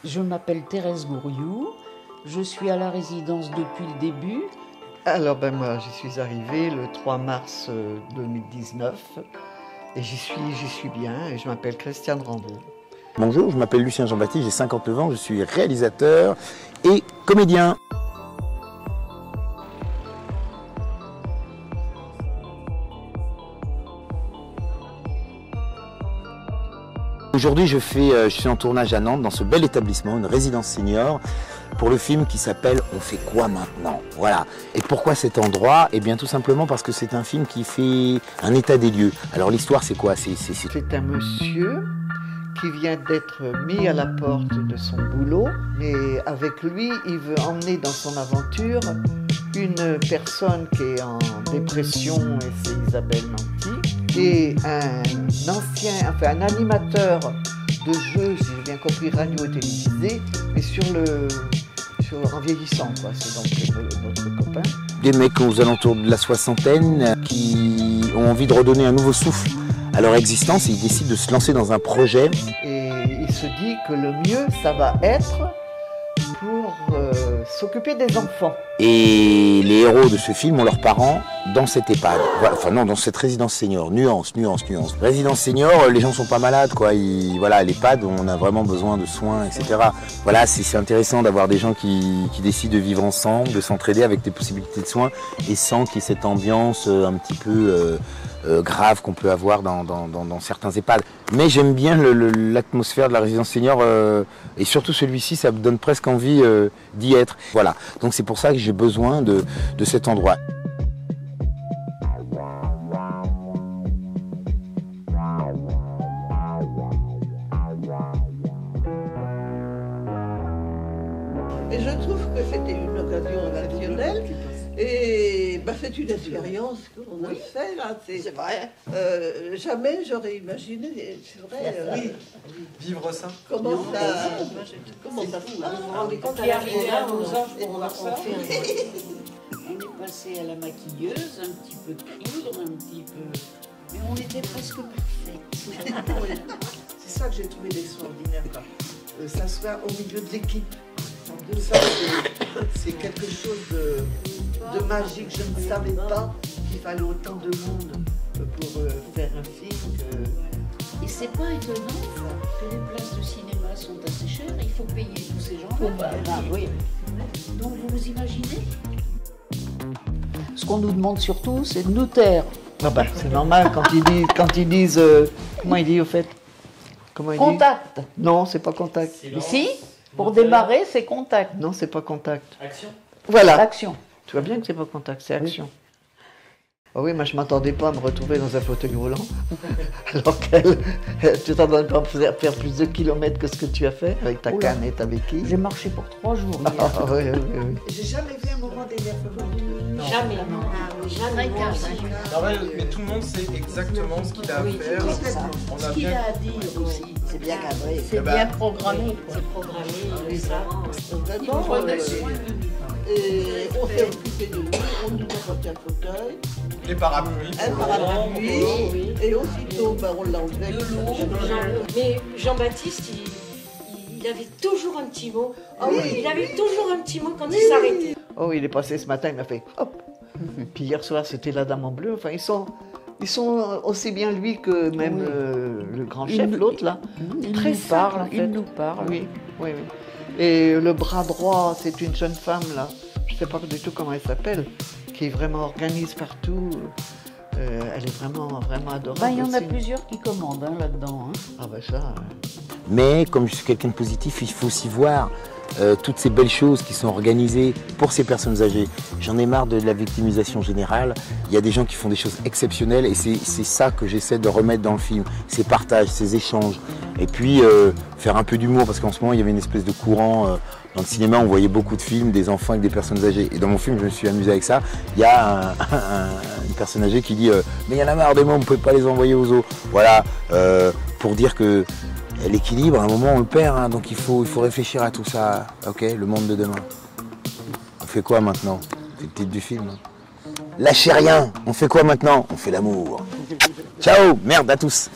Je m'appelle Thérèse Gouriou, je suis à la résidence depuis le début. Alors moi j'y suis arrivée le 3 mars 2019 et j'y suis bien et je m'appelle Christiane Rambaud. Bonjour, je m'appelle Lucien Jean-Baptiste, j'ai 59 ans, je suis réalisateur et comédien. Aujourd'hui, je suis en tournage à Nantes, dans ce bel établissement, une résidence senior, pour le film qui s'appelle « On fait quoi maintenant ?» Voilà. Et pourquoi cet endroit? Eh bien, tout simplement parce que c'est un film qui fait un état des lieux. Alors, l'histoire, c'est quoi? C'est un monsieur qui vient d'être mis à la porte de son boulot, mais avec lui, il veut emmener dans son aventure une personne qui est en dépression, et c'est Isabelle Nanty, et un animateur de jeux, si j'ai bien compris, radio et télévisé, mais en vieillissant, quoi. C'est donc notre copain. Des mecs aux alentours de la soixantaine qui ont envie de redonner un nouveau souffle à leur existence et ils décident de se lancer dans un projet. Et il se dit que le mieux, ça va être pour s'occuper des enfants. Et les héros de ce film ont leurs parents dans cette EHPAD, enfin non, dans cette résidence senior, nuance. Résidence senior, les gens sont pas malades, quoi. Voilà, l'EHPAD, on a vraiment besoin de soins, etc. Voilà, c'est intéressant d'avoir des gens qui décident de vivre ensemble, de s'entraider avec des possibilités de soins et sans qu'il y ait cette ambiance un petit peu grave qu'on peut avoir dans certains EHPAD. Mais j'aime bien l'atmosphère de la résidence senior et surtout celui-ci, ça me donne presque envie d'y être. Voilà, donc c'est pour ça que j'ai besoin de cet endroit. Et je trouve que c'était une occasion exceptionnelle et c'est une expérience qu'on a fait là. C'est vrai. Jamais j'aurais imaginé, c'est vrai. Oui. Vivre ça. Comment ça se passe? Vous vous rendez compte à Arrivé à nos âges et pour voir ça. On est passé à la maquilleuse, un petit peu de poudre, un petit peu... Mais on était presque parfaits. C'est ça que j'ai trouvé d'extraordinaire. S'asseoir au milieu de l'équipe. C'est quelque chose de magique. Je ne savais pas qu'il fallait autant de monde pour faire un film. Et c'est pas étonnant que les places de cinéma sont assez chères, il faut payer tous ces gens-là. Oui. Donc vous vous imaginez? Ce qu'on nous demande surtout, c'est de nous taire. C'est normal quand ils disent comment il dit au fait? Contact. Non, c'est pas contact. Si, pour démarrer, c'est contact. Non, c'est pas contact. Action. Voilà. Action. Tu vois bien que c'est pas contact, c'est action. Oh oui, moi je m'attendais pas à me retrouver dans un fauteuil roulant. Alors tu t'attendais pas à faire plus de kilomètres que ce que tu as fait avec ta canne et ta béquille. J'ai marché pour 3 jours. Oui. J'ai jamais vu un moment d'énervement. Jamais. Jamais. Mais tout le monde sait exactement ce qu'il a à faire. On a Ce qu'il bien... a à dire aussi. C'est bien cadré. C'est bien programmé. C'est programmé. Ça. Et on s'est occupé de lui, on nous a porté un fauteuil, les parapluies. un parapluie, et aussitôt on l'a enlevé. De l'eau. Mais Jean-Baptiste, il avait toujours un petit mot. Il avait toujours un petit mot quand il s'arrêtait. Oh, il est passé ce matin, il m'a fait hop. Puis hier soir, c'était la Dame en bleu. Enfin, ils sont aussi bien lui que même le grand chef, l'autre là. Très simple, en fait. Il nous parle. Oui. Et le bras droit, c'est une jeune femme là. Je ne sais pas du tout comment elle s'appelle, qui vraiment organise partout. Elle est vraiment adorable. Il y en a aussi. plusieurs qui commandent là-dedans. Ah ça. Mais comme je suis quelqu'un de positif, il faut aussi voir toutes ces belles choses qui sont organisées pour ces personnes âgées. J'en ai marre de la victimisation générale. Il y a des gens qui font des choses exceptionnelles et c'est ça que j'essaie de remettre dans le film. Ces partages, ces échanges. Et puis faire un peu d'humour parce qu'en ce moment il y avait une espèce de courant dans le cinéma, on voyait beaucoup de films des enfants avec des personnes âgées. Et dans mon film, je me suis amusé avec ça. Il y a une personne âgée qui dit mais il y en a marre des mots, on ne peut pas les envoyer aux zoos. Voilà, pour dire que l'équilibre, à un moment, on le perd, hein, donc il faut réfléchir à tout ça. Ok, le monde de demain. On fait quoi maintenant? C'est le titre du film. Hein. Lâchez rien. On fait quoi maintenant? On fait l'amour. Ciao, merde à tous.